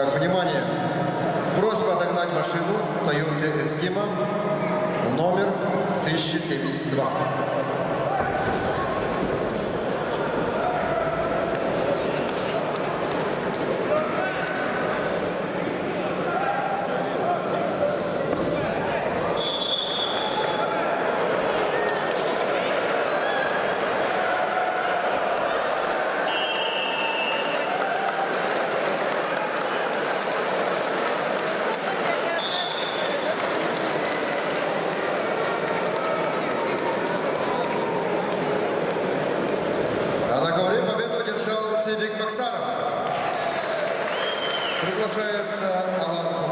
Так, внимание. Просьба отогнать машину Toyota Estima номер 1072. А на ковре победу одержал Сибик Максаров. Приглашается Алан